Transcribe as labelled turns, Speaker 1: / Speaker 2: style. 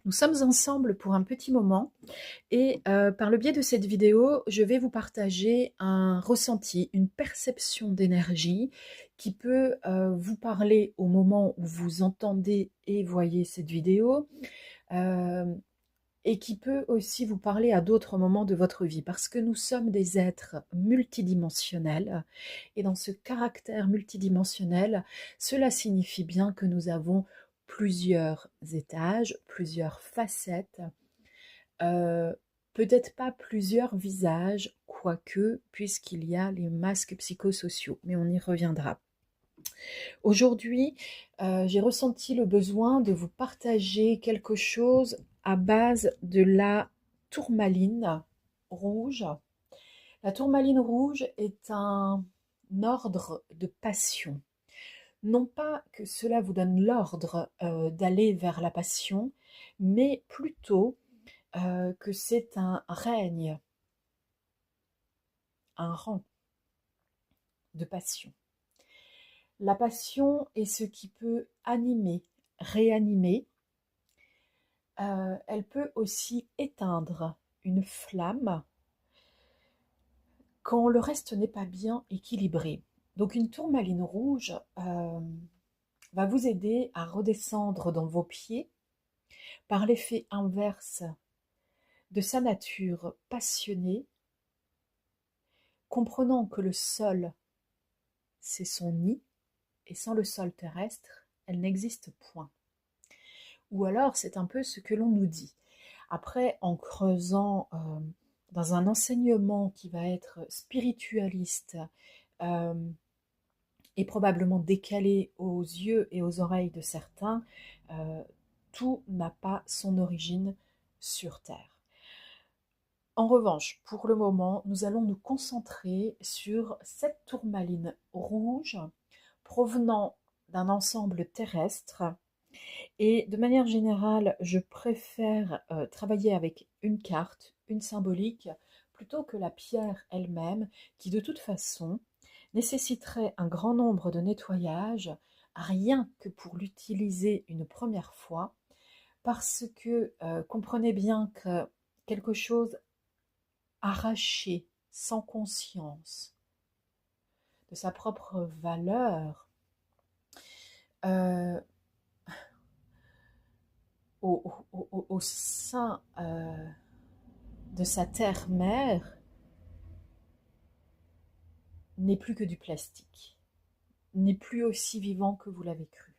Speaker 1: Nous sommes ensemble pour un petit moment et par le biais de cette vidéo, je vais vous partager un ressenti, une perception d'énergie qui peut, vous parler au moment où vous entendez et voyez cette vidéo, hem et qui peut aussi vous parler à d'autres moments de votre vie. Parce que nous sommes des êtres multidimensionnels et dans ce caractère multidimensionnel, cela signifie bien que nous avons plusieurs étages, plusieurs facettes, heu, peut-être pas plusieurs visages, quoique, puisqu'il y a les masques psychosociaux, mais on y reviendra. Aujourd'hui, j'ai ressenti le besoin de vous partager quelque chose à base de la tourmaline rouge. La tourmaline rouge est un ordre de passion. Non pas que cela vous donne l'ordre, d'aller vers la passion, mais plutôt, que c'est un règne, un rang de passion. La passion est ce qui peut animer, réanimer. Elle peut aussi éteindre une flamme quand le reste n'est pas bien équilibré. Donc une tourmaline rouge va vous aider à redescendre dans vos pieds par l'effet inverse de sa nature passionnée, comprenant que le sol, c'est son nid, et sans le sol terrestre, elle n'existe point. Ou alors c'est un peu ce que l'on nous dit. Après, en creusant dans un enseignement qui va être spiritualiste euh, et probablement décalé aux yeux et aux oreilles de certains, euh, tout n'a pas son origine sur Terre. En revanche, pour le moment, nous allons nous concentrer sur cette tourmaline rouge provenant d'un ensemble terrestre. Et de manière générale, je préfère travailler avec une carte, une symbolique, plutôt que la pierre elle-même, qui de toute façon nécessiterait un grand nombre de nettoyages, rien que pour l'utiliser une première fois, parce que comprenez bien que quelque chose arraché, sans conscience de sa propre valeur, euh, au sein de sa terre-mère, n'est plus que du plastique, n'est plus aussi vivant que vous l'avez cru.